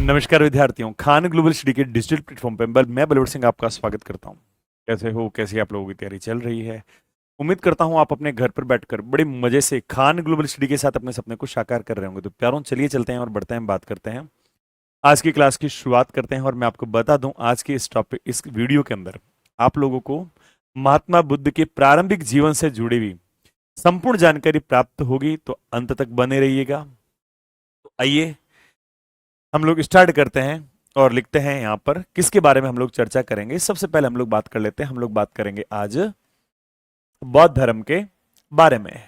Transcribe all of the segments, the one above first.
नमस्कार विद्यार्थियों, Khan global study के डिजिटल प्लेटफॉर्म पर मैं बलवंत सिंह आपका स्वागत करता हूं। कैसे हो, कैसी आप लोगों की तैयारी चल रही है? उम्मीद करता हूं आप अपने घर पर बैठकर बड़े मजे से खान ग्लोबल स्टडी के साथ अपने सपने को साकार कर रहे होंगे। तो प्यारों, चलिए चलते हैं और बढ़ते हैं, बात करते हैं। आज की क्लास की शुरुआत करते हैं और मैं आपको बता दूं, आज के इस टॉपिक, इस वीडियो के अंदर आप लोगों को महात्मा बुद्ध के प्रारंभिक जीवन से जुड़ी हुई संपूर्ण जानकारी प्राप्त होगी, तो अंत तक बने रहिएगा। तो आइए हम लोग स्टार्ट करते हैं और लिखते हैं यहां पर किसके बारे में हम लोग चर्चा करेंगे। सबसे पहले हम लोग बात कर लेते हैं, हम लोग बात करेंगे आज बौद्ध धर्म के बारे में।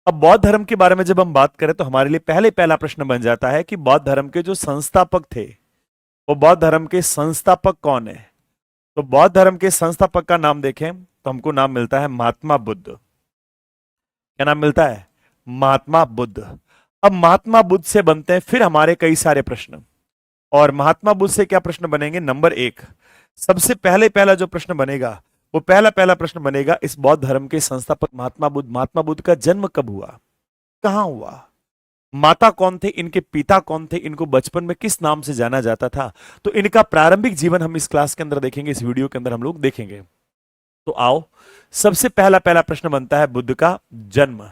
अब बौद्ध धर्म के बारे में जब हम बात करें तो हमारे लिए पहला प्रश्न बन जाता है कि बौद्ध धर्म के जो संस्थापक थे, वो बौद्ध धर्म के संस्थापक कौन है? तो बौद्ध धर्म के संस्थापक का नाम देखें तो हमको नाम मिलता है महात्मा बुद्ध। क्या नाम मिलता है? महात्मा बुद्ध। अब महात्मा बुद्ध से बनते हैं फिर हमारे कई सारे प्रश्न, और महात्मा बुद्ध से क्या प्रश्न बनेंगे? नंबर 1, सबसे पहला जो प्रश्न बनेगा वो पहला प्रश्न बनेगा, इस बौद्ध धर्म के संस्थापक महात्मा बुद्ध का जन्म कब हुआ, कहां हुआ, माता कौन थे, इनके पिता कौन थे, इनको बचपन में किस नाम से जाना जाता था। तो इनका प्रारंभिक जीवन हम इस क्लास के अंदर देखेंगे, इस वीडियो के अंदर हम लोग देखेंगे। तो आओ, सबसे पहला प्रश्न बनता है बुद्ध का जन्म।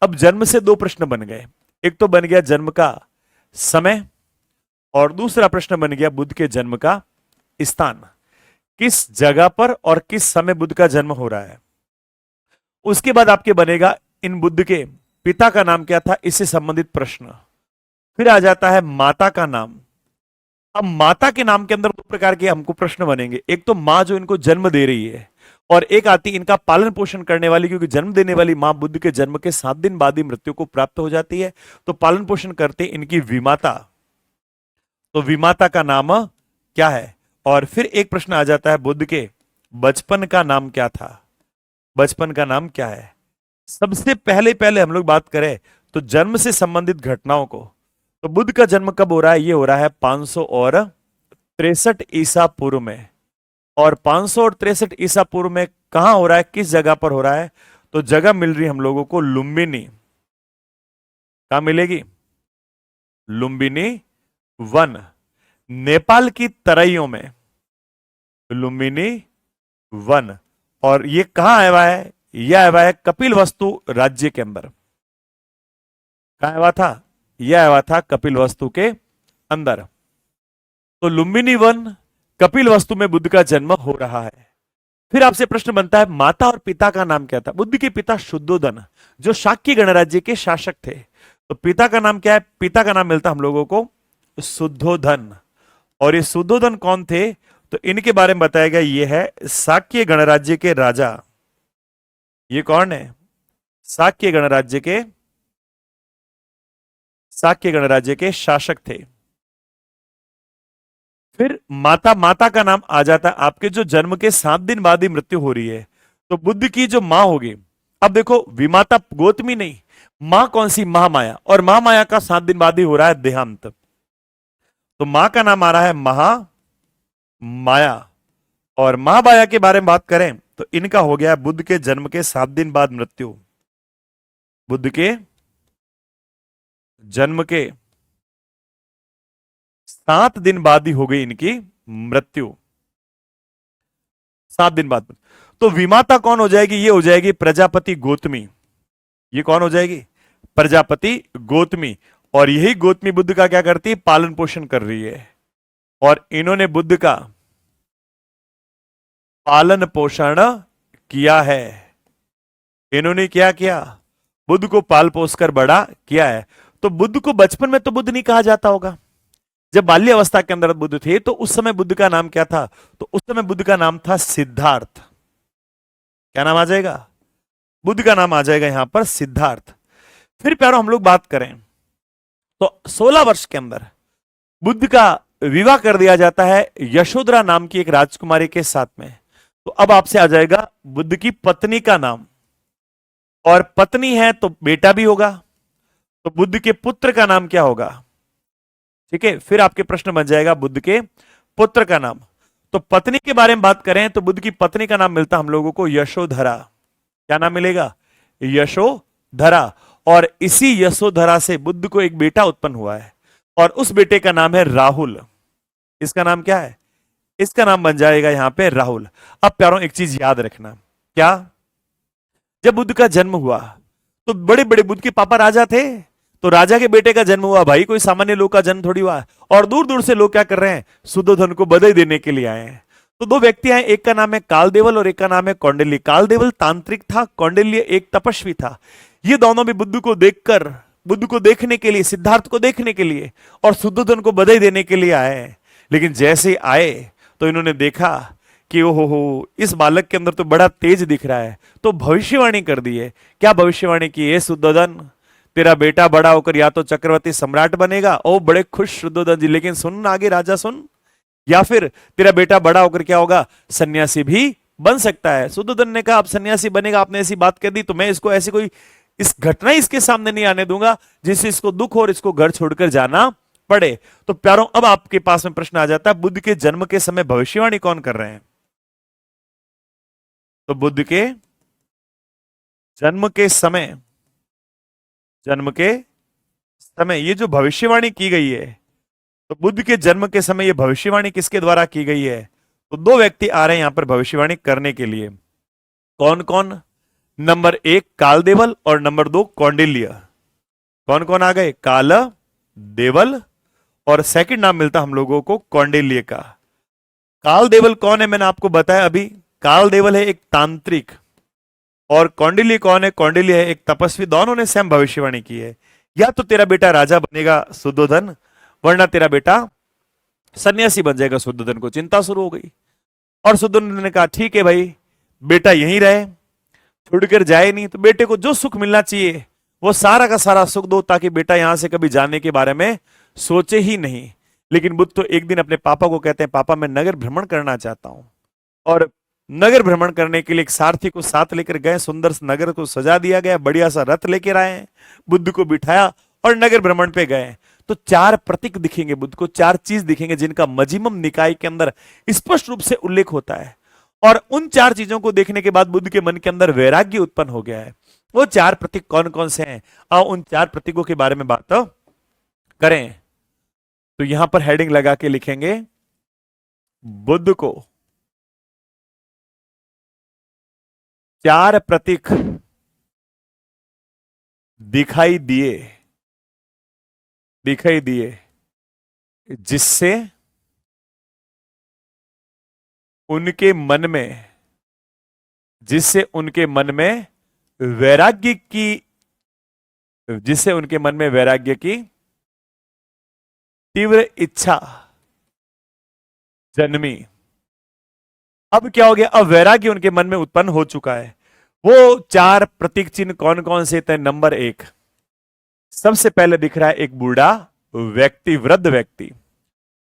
अब जन्म से दो प्रश्न बन गए, एक तो बन गया जन्म का समय और दूसरा प्रश्न बन गया बुद्ध के जन्म का स्थान, किस जगह पर और किस समय बुद्ध का जन्म हो रहा है। उसके बाद आपके बनेगा इन बुद्ध के पिता का नाम क्या था, इससे संबंधित प्रश्न। फिर आ जाता है माता का नाम। अब माता के नाम के अंदर दो प्रकार के हमको प्रश्न बनेंगे, एक तो मां जो इनको जन्म दे रही है, और एक आती इनका पालन पोषण करने वाली, क्योंकि जन्म देने वाली मां बुद्ध के जन्म के 7 दिन बाद ही मृत्यु को प्राप्त हो जाती है। तो पालन पोषण करते इनकी विमाता, तो विमाता का नाम क्या है? और फिर एक प्रश्न आ जाता है बुद्ध के बचपन का नाम क्या था, बचपन का नाम क्या है। सबसे पहले हम लोग बात करें तो जन्म से संबंधित घटनाओं को, तो बुद्ध का जन्म कब हो रहा है? ये हो रहा है 563 ईसा पूर्व में। और 563 ईसा पूर्व में कहां हो रहा है, किस जगह पर हो रहा है? तो जगह मिल रही हम लोगों को लुम्बिनी। कहां मिलेगी? लुम्बिनी वन, नेपाल की तराइयों में लुम्बिनी वन। और ये कहां आया हुआ है? यह आया हुआ है कपिलवस्तु राज्य के अंदर। कहां आया हुआ था? यह आया हुआ था कपिलवस्तु के अंदर। तो लुम्बिनी वन, कपिलवस्तु में बुद्ध का जन्म हो रहा है। फिर आपसे प्रश्न बनता है माता और पिता का नाम क्या था? बुद्ध के पिता शुद्धोधन, जो शाक्य गणराज्य के शासक थे। तो पिता का नाम क्या है? पिता का नाम मिलता हम लोगों को शुद्धोधन। और ये शुद्धोधन कौन थे? तो इनके बारे में बताया गया, ये है शाक्य गणराज्य के राजा। ये कौन है? शाक्य गणराज्य के शासक थे। फिर माता का नाम आ जाता है आपके, जो जन्म के 7 दिन बाद ही मृत्यु हो रही है। तो बुद्ध की जो मां होगी, अब देखो विमाता गौतमी नहीं, मां कौन सी? महामाया। और महामाया का 7 दिन बाद ही हो रहा है देहांत। तो मां का नाम आ रहा है महामाया। और महामाया के बारे में बात करें तो इनका हो गया बुद्ध के जन्म के 7 दिन बाद मृत्यु। बुद्ध के जन्म के 7 दिन बाद ही हो गई इनकी मृत्यु, 7 दिन बाद। तो विमाता कौन हो जाएगी? ये हो जाएगी प्रजापति गौतमी। ये कौन हो जाएगी? प्रजापति गौतमी। और यही गौतमी बुद्ध का क्या करती है? पालन पोषण कर रही है। और इन्होंने बुद्ध का पालन पोषण किया है। इन्होंने क्या किया? बुद्ध को पाल पोस कर बड़ा किया है। तो बुद्ध को बचपन में तो बुद्ध नहीं कहा जाता होगा, जब बाल्य अवस्था के अंदर बुद्ध थे तो उस समय बुद्ध का नाम क्या था? तो उस समय बुद्ध का नाम था सिद्धार्थ। क्या नाम आ जाएगा? बुद्ध का नाम आ जाएगा यहां पर सिद्धार्थ। फिर प्यारो हम लोग बात करें तो 16 वर्ष के अंदर बुद्ध का विवाह कर दिया जाता है यशोधरा नाम की एक राजकुमारी के साथ में। तो अब आपसे आ जाएगा बुद्ध की पत्नी का नाम, और पत्नी है तो बेटा भी होगा, तो बुद्ध के पुत्र का नाम क्या होगा? ठीक है, फिर आपके प्रश्न बन जाएगा बुद्ध के पुत्र का नाम। तो पत्नी के बारे में बात करें तो बुद्ध की पत्नी का नाम मिलता हम लोगों को यशोधरा। क्या नाम मिलेगा? यशोधरा। और इसी यशोधरा से बुद्ध को एक बेटा उत्पन्न हुआ है, और उस बेटे का नाम है राहुल। इसका नाम क्या है? इसका नाम बन जाएगा यहां पे राहुल। अब प्यारों एक चीज याद रखना, क्या? जब बुद्ध का जन्म हुआ तो बड़े बड़े बुद्ध के पापा राजा थे, तो राजा के बेटे का जन्म हुआ भाई, कोई सामान्य लोग का जन्म थोड़ी हुआ। और दूर दूर से लोग क्या कर रहे हैं? शुद्धोधन को बधाई देने के लिए आए हैं। तो दो व्यक्ति आए, एक का नाम है कालदेवल और एक का नाम है कौंडिल्य। कालदेवल तांत्रिक था, कौंडिल्य एक तपस्वी था। ये दोनों भी बुद्ध को देखकर, बुद्ध को देखने के लिए, सिद्धार्थ को देखने के लिए और शुद्धोधन को बधाई देने के लिए आए हैं। लेकिन जैसे ही आए तो इन्होंने देखा कि ओहो हो, इस बालक के अंदर तो बड़ा तेज दिख रहा है, तो भविष्यवाणी कर दी है। क्या भविष्यवाणी की है? शुद्धोधन, तेरा बेटा बड़ा होकर या तो चक्रवर्ती सम्राट बनेगा। ओ बड़े खुश शुद्धोधन जी, लेकिन सुन आगे राजा सुन, या फिर तेरा बेटा बड़ा होकर क्या होगा? सन्यासी भी बन सकता है। शुद्धोधन ने कहा अब सन्यासी बनेगा, आपने ऐसी बात कह दी तो मैं इसको ऐसी कोई इस घटना इसके सामने नहीं आने दूंगा जिससे इसको दुख और इसको घर छोड़कर जाना पड़े। तो प्यारों अब आपके पास में प्रश्न आ जाता है, बुद्ध के जन्म के समय भविष्यवाणी कौन कर रहे हैं? तो बुद्ध के जन्म के समय, जन्म के समय ये जो भविष्यवाणी की गई है, तो बुद्ध के जन्म के समय ये भविष्यवाणी किसके द्वारा की गई है? तो दो व्यक्ति आ रहे हैं यहां पर भविष्यवाणी करने के लिए। कौन कौन? नंबर एक कालदेवल और नंबर दो कौंडिल्य। कौन कौन आ गए? काल देवल और सेकंड नाम मिलता हम लोगों को कौंडिल्य का। कालदेवल कौन है? मैंने आपको बताया अभी, कालदेवल है एक तांत्रिक और कौंडिल्य कौन है? कौंडिल्य है एक तपस्वी। दोनों ने सेम भविष्यवाणी की है, या तो तेरा बेटा राजा बनेगा शुद्धोधन, वरना तेरा बेटा सन्यासी बन जाएगा। शुद्धोधन को चिंता शुरू हो गई और शुद्धोधन ने कहा ठीक है भाई, बेटा यहीं रहे, छोड़कर जाए नहीं, तो बेटे को जो सुख मिलना चाहिए वो सारा का सारा सुख दो, ताकि बेटा यहां से कभी जाने के बारे में सोचे ही नहीं। लेकिन बुद्ध तो एक दिन अपने पापा को कहते हैं, पापा मैं नगर भ्रमण करना चाहता हूं। और नगर भ्रमण करने के लिए एक सारथी को साथ लेकर गए, सुंदर नगर को सजा दिया गया, बढ़िया सा रथ लेकर आए हैं, बुद्ध को बिठाया और नगर भ्रमण पे गए। तो चार प्रतीक दिखेंगे बुद्ध को, चार चीज दिखेंगे जिनका मजिमम निकाय के अंदर स्पष्ट रूप से उल्लेख होता है। और उन चार चीजों को देखने के बाद बुद्ध के मन के अंदर वैराग्य उत्पन्न हो गया है। वो चार प्रतीक कौन कौन से हैं? आओ उन चार प्रतीकों के बारे में बात करें। तो यहां पर हेडिंग लगा के लिखेंगे, बुद्ध को चार प्रतीक दिखाई दिए जिससे उनके मन में वैराग्य की तीव्र इच्छा जन्मी। अब क्या हो गया? अब वैराग्य उनके मन में उत्पन्न हो चुका है। वो चार प्रतीक चिन्ह कौन कौन से थे? नंबर एक, सबसे पहले दिख रहा है एक बूढ़ा व्यक्ति, वृद्ध व्यक्ति।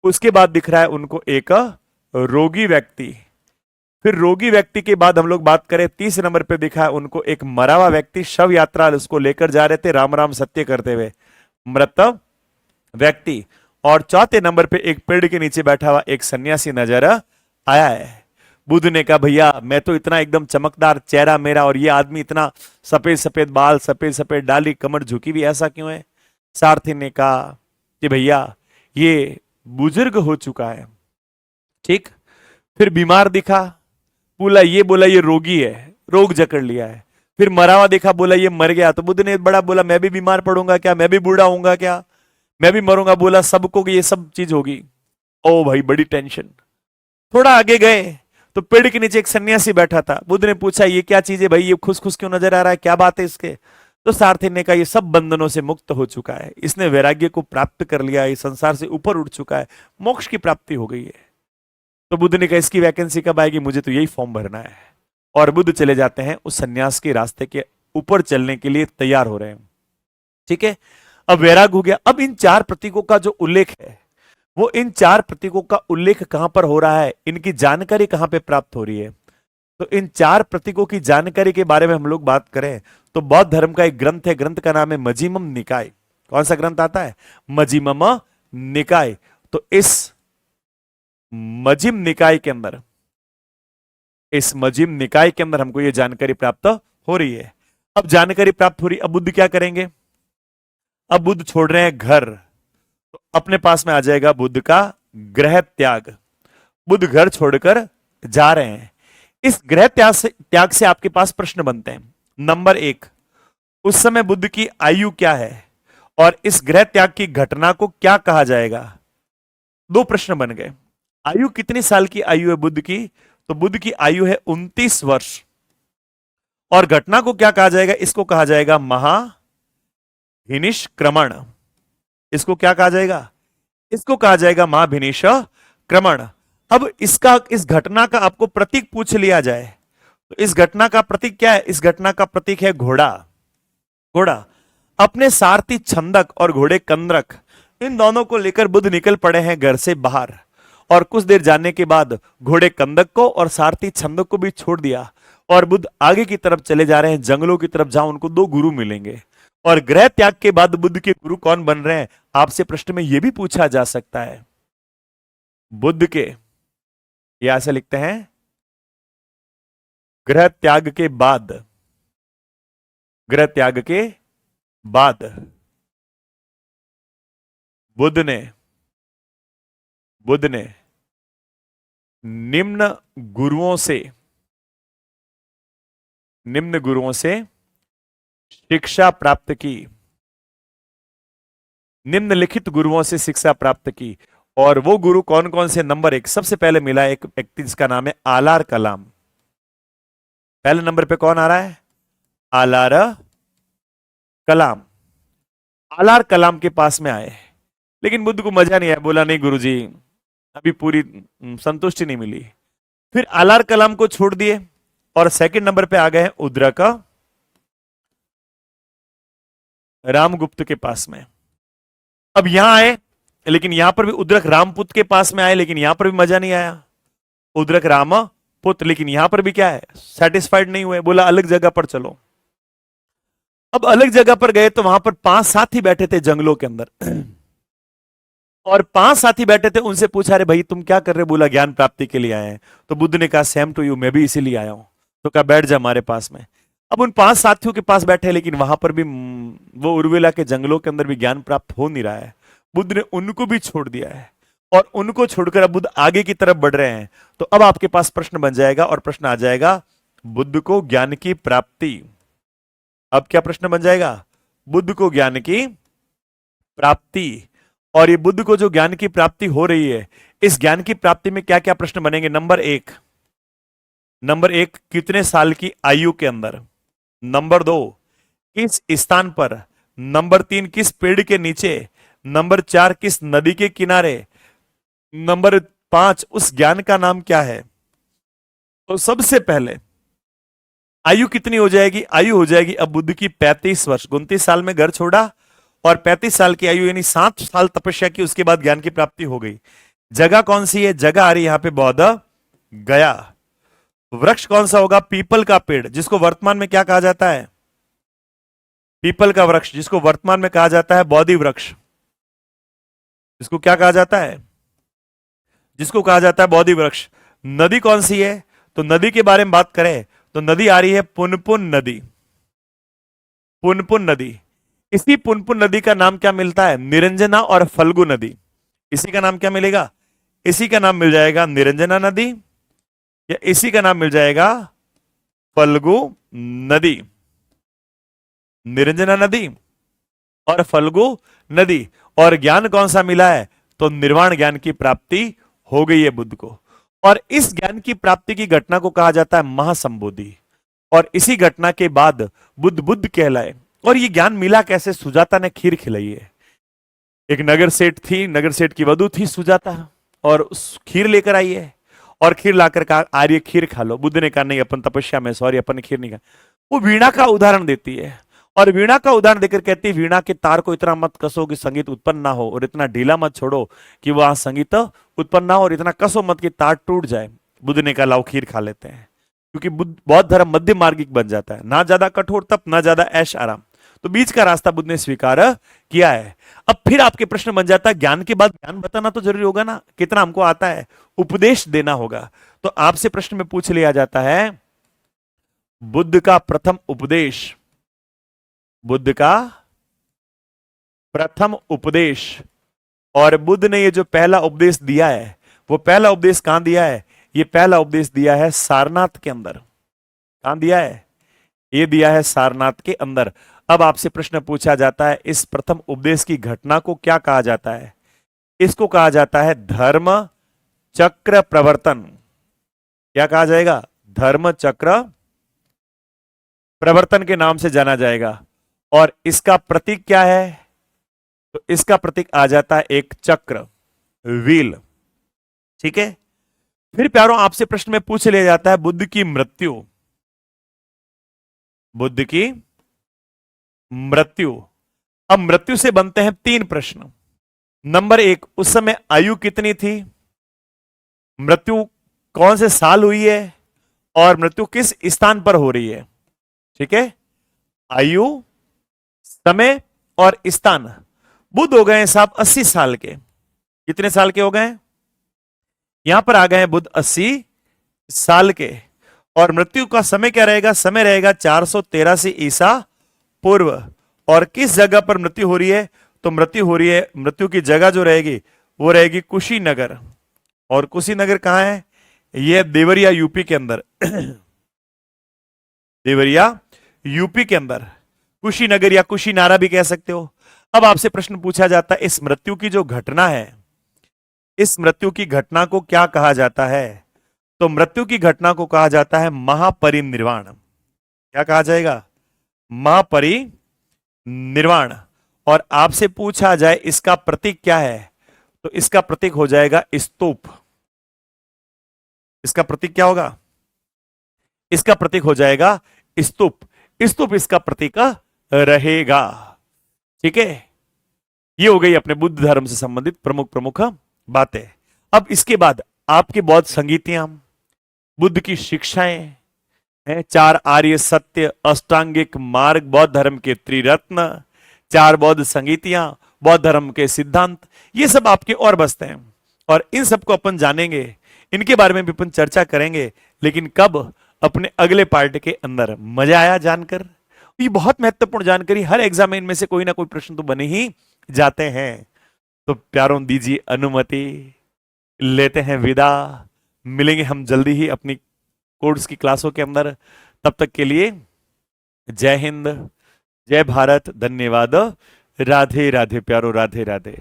उसके बाद दिख रहा है उनको एक रोगी व्यक्ति। फिर रोगी व्यक्ति के बाद हम लोग बात करें, तीसरे नंबर पे दिखा है उनको एक मरा हुआ व्यक्ति, शव यात्रा उसको लेकर जा रहे थे राम राम सत्य करते हुए, मृत व्यक्ति। और चौथे नंबर पे एक पेड़ के नीचे बैठा हुआ एक सन्यासी नजर आया है। बुद्ध ने कहा भैया मैं तो इतना एकदम चमकदार चेहरा मेरा, और ये आदमी इतना सफेद सफेद बाल, सफेद सफेद डाली, कमर झुकी भी, ऐसा क्यों है? सारथी ने कहा कि भैया ये बुजुर्ग हो चुका है। ठीक, फिर बीमार दिखा, बोला ये रोगी है, रोग जकड़ लिया है। फिर मरा हुआ देखा, बोला ये मर गया। तो बुद्ध ने बड़ा बोला मैं भी बीमार पड़ूंगा क्या? मैं भी बूढ़ा होऊंगा क्या? मैं भी मरूंगा? बोला सबको ये सब चीज होगी। ओ भाई बड़ी टेंशन। थोड़ा आगे गए तो पेड़ के नीचे एक सन्यासी बैठा था। बुद्ध ने पूछा ये क्या चीज है भाई, ये खुश खुश क्यों नजर आ रहा है, क्या बात है इसके? तो सारथी ने कहा ये सब बंधनों से मुक्त हो चुका है, इसने वैराग्य को प्राप्त कर लिया है, इस संसार से ऊपर उठ चुका है, मोक्ष की प्राप्ति हो गई है। तो बुद्ध ने कहा इसकी वैकेंसी कब आएगी, मुझे तो यही फॉर्म भरना है। और बुद्ध चले जाते हैं उस सन्यास के रास्ते के ऊपर चलने के लिए तैयार हो रहे हैं। ठीक है, अब वैराग हो गया। अब इन चार प्रतीकों का जो उल्लेख है, वो इन चार प्रतीकों का उल्लेख कहां पर हो रहा है, इनकी जानकारी कहां पे प्राप्त हो रही है? तो इन चार प्रतीकों की जानकारी के बारे में हम लोग बात करें तो बौद्ध धर्म का एक ग्रंथ है, ग्रंथ का नाम है मजिमम निकाय। कौन सा ग्रंथ आता है? मजिमम निकाय। तो इस मजिम निकाय के अंदर, इस मजिम निकाय के अंदर हमको यह जानकारी प्राप्त हो रही है। अब जानकारी प्राप्त हो रही, अब बुद्ध क्या करेंगे? अब बुद्ध छोड़ रहे हैं घर, तो अपने पास में आ जाएगा बुद्ध का गृह त्याग। बुद्ध घर छोड़कर जा रहे हैं। इस गृह त्याग से आपके पास प्रश्न बनते हैं। नंबर एक, उस समय बुद्ध की आयु क्या है और इस गृह त्याग की घटना को क्या कहा जाएगा? दो प्रश्न बन गए। आयु कितनी साल की आयु है बुद्ध की? तो बुद्ध की आयु है 29 वर्ष। और घटना को क्या कहा जाएगा? इसको कहा जाएगा महाभिनिष्क्रमण। इसको क्या कहा जाएगा? इसको कहा जाएगा महाभिनिष्क्रमण। अब इस घटना का आपको प्रतीक पूछ लिया जाए तो इस घटना का प्रतीक क्या है? इस घटना का प्रतीक है घोड़ा। घोड़ा। अपने सारथी छंदक और घोड़े कंदरक, इन दोनों को लेकर बुद्ध निकल पड़े हैं घर से बाहर। और कुछ देर जाने के बाद घोड़े कंदक को और सारथी छंदक को भी छोड़ दिया और बुद्ध आगे की तरफ चले जा रहे हैं, जंगलों की तरफ, जहां उनको दो गुरु मिलेंगे। और गृह त्याग के बाद बुद्ध के गुरु कौन बन रहे हैं? आपसे प्रश्न में यह भी पूछा जा सकता है। बुद्ध के, ये ऐसे लिखते हैं, गृह त्याग के बाद, गृह त्याग के बाद बुद्ध ने निम्न गुरुओं से शिक्षा प्राप्त की। निम्नलिखित गुरुओं से शिक्षा प्राप्त की। और वो गुरु कौन कौन से? नंबर एक, सबसे पहले मिला एक व्यक्ति जिसका नाम है आलार कलाम। पहले नंबर पे कौन आ रहा है? आलार कलाम। आलार कलाम के पास में आए, लेकिन बुद्ध को मजा नहीं आया। बोला नहीं गुरुजी, अभी पूरी संतुष्टि नहीं मिली। फिर आलार कलाम को छोड़ दिए और सेकंड नंबर पे आ गए उद्रक रामगुप्त के पास में। अब यहां आए, लेकिन यहां पर भी उद्रक रामपुत के पास में आए, लेकिन यहां पर भी मजा नहीं आया। उद्रक रामपुत, लेकिन यहां पर भी क्या है? सेटिस्फाइड नहीं हुए। बोला अलग जगह पर चलो। अब अलग जगह पर गए तो वहां पर 5 साथी बैठे थे जंगलों के अंदर। और 5 साथी बैठे थे, उनसे पूछा, अरे भाई तुम क्या कर रहे हो? बोला ज्ञान प्राप्ति के लिए आए हैं। तो बुद्ध ने कहा सेम टू यू, मैं भी इसीलिए आया हूं। तो कहा बैठ जा हमारे पास में। अब उन 5 साथियों के पास बैठे, लेकिन वहां पर भी वो उर्विला के जंगलों के अंदर भी ज्ञान प्राप्त हो नहीं रहा है। बुद्ध ने उनको भी छोड़ दिया है और उनको छोड़कर अब बुद्ध आगे की तरफ बढ़ रहे हैं। तो अब आपके पास प्रश्न बन जाएगा और प्रश्न आ जाएगा, बुद्ध को ज्ञान की प्राप्ति। अब क्या प्रश्न बन जाएगा? बुद्ध को ज्ञान की प्राप्ति। और ये बुद्ध को जो ज्ञान की प्राप्ति हो रही है, इस ज्ञान की प्राप्ति में क्या क्या प्रश्न बनेंगे? नंबर एक, कितने साल की आयु के अंदर? नंबर 2, किस स्थान पर? नंबर 3, किस पेड़ के नीचे? नंबर 4, किस नदी के किनारे? नंबर 5, उस ज्ञान का नाम क्या है? तो सबसे पहले आयु कितनी हो जाएगी? आयु हो जाएगी अब बुद्ध की 35 वर्ष। 29 साल में घर छोड़ा और 35 साल की आयु, यानी 7 साल तपस्या की, उसके बाद ज्ञान की प्राप्ति हो गई। जगह कौन सी है? जगह आ रही यहां पे बौद्ध गया। वृक्ष कौन सा होगा? पीपल का पेड़, जिसको वर्तमान में क्या कहा जाता है? पीपल का वृक्ष, जिसको वर्तमान में कहा जाता है बोधि वृक्ष। इसको क्या कहा जाता है? जिसको कहा जाता है बोधि वृक्ष। नदी कौन सी है? तो नदी के बारे में बात करें तो नदी आ रही है पुनपुन नदी। पुनपुन नदी। इसी पुनपुन नदी का नाम क्या मिलता है? निरंजना और फल्गु नदी। इसी का नाम क्या मिलेगा? इसी का नाम मिल जाएगा निरंजना नदी, या इसी का नाम मिल जाएगा फल्गु नदी। निरंजना नदी और फल्गु नदी। और ज्ञान कौन सा मिला है? तो निर्वाण ज्ञान की प्राप्ति हो गई है बुद्ध को। और इस ज्ञान की प्राप्ति की घटना को कहा जाता है महासंबोधि। और इसी घटना के बाद बुद्ध कहलाए। और ये ज्ञान मिला कैसे? सुजाता ने खीर खिलाई है। एक नगर सेठ थी, नगर सेठ की वधू थी सुजाता, और उस खीर लेकर आई है और खीर लाकर कहा आर्य खीर खा लो। बुद्ध ने कहा नहीं, अपन तपस्या में, सॉरी, अपन खीर नहीं खा। वो वीणा का उदाहरण देती है और वीणा का उदाहरण देकर कहती है वीणा के तार को इतना मत कसो कि संगीत उत्पन्न ना हो, और इतना ढीला मत छोड़ो कि वहां संगीत उत्पन्न ना हो, और इतना कसो मत कि तार टूट जाए। बुद्ध ने कहा लाओ खीर खा लेते हैं, क्योंकि बौद्ध धर्म मध्य मार्गिक बन जाता है, ना ज्यादा कठोर तप, ना ज्यादा ऐश आराम। तो बीच का रास्ता बुद्ध ने स्वीकार किया है। अब फिर आपके प्रश्न बन जाता है, ज्ञान के बाद ज्ञान बताना तो जरूरी होगा ना, कितना हमको आता है, उपदेश देना होगा। तो आपसे प्रश्न में पूछ लिया जाता है, बुद्ध का प्रथम उपदेश, बुद्ध का प्रथम उपदेश और बुद्ध ने ये जो पहला उपदेश दिया है, वो पहला उपदेश कहां दिया है? ये पहला उपदेश दिया है सारनाथ के अंदर। कहां दिया है? ये दिया है सारनाथ के अंदर। अब आपसे प्रश्न पूछा जाता है, इस प्रथम उपदेश की घटना को क्या कहा जाता है? इसको कहा जाता है धर्म चक्र प्रवर्तन। क्या कहा जाएगा? धर्म चक्र प्रवर्तन के नाम से जाना जाएगा। और इसका प्रतीक क्या है? तो इसका प्रतीक आ जाता है एक चक्र, व्हील। ठीक है। फिर प्यारों, आपसे प्रश्न में पूछ लिया जाता है बुद्ध की मृत्यु। बुद्ध की मृत्यु। अब मृत्यु से बनते हैं 3 प्रश्न। नंबर 1, उस समय आयु कितनी थी? मृत्यु कौन से साल हुई है? और मृत्यु किस स्थान पर हो रही है? ठीक है। आयु, समय और स्थान। बुद्ध हो गए साहब 80 साल के। कितने साल के हो गए? यहां पर आ गए हैं बुद्ध 80 साल के। और मृत्यु का समय क्या रहेगा? समय रहेगा 483 ईसा पूर्व। और किस जगह पर मृत्यु हो रही है? तो मृत्यु हो रही है, मृत्यु की जगह जो रहेगी वो रहेगी कुशीनगर। और कुशीनगर कहां है? यह देवरिया यूपी के अंदर। देवरिया यूपी के अंदर। कुशीनगर या कुशीनारा भी कह सकते हो। अब आपसे प्रश्न पूछा जाता है, इस मृत्यु की जो घटना है, इस मृत्यु की घटना को क्या कहा जाता है? तो मृत्यु की घटना को कहा जाता है महापरिनिर्वाण। क्या कहा जाएगा? महापरिनिर्वाण। और आपसे पूछा जाए इसका प्रतीक क्या है? तो इसका प्रतीक हो जाएगा स्तूप। इसका प्रतीक क्या होगा? इसका प्रतीक हो जाएगा स्तूप। स्तूप इसका प्रतीक रहेगा। ठीक है। ये हो गई अपने बुद्ध धर्म से संबंधित प्रमुख बातें। अब इसके बाद आपके बौद्ध संगीतियां, बुद्ध की शिक्षाएं हैं, 4 आर्य सत्य, अष्टांगिक मार्ग, बौद्ध धर्म के त्रिरत्न, 4 बौद्ध संगीतियां, बौद्ध धर्म के सिद्धांत, ये सब आपके और बसते हैं। और इन सबको अपन जानेंगे, इनके बारे में भी अपन चर्चा करेंगे। लेकिन कब? अपने अगले पार्ट के अंदर। मजा आया जानकर? ये बहुत महत्वपूर्ण जानकारी, हर एग्जामिन में से कोई ना कोई प्रश्न तो बने ही जाते हैं। तो प्यारों, दीजिए अनुमति, लेते हैं विदा। मिलेंगे हम जल्दी ही अपनी कोर्स की क्लासों के अंदर। तब तक के लिए जय हिंद, जय भारत, धन्यवाद, राधे राधे प्यारो, राधे राधे।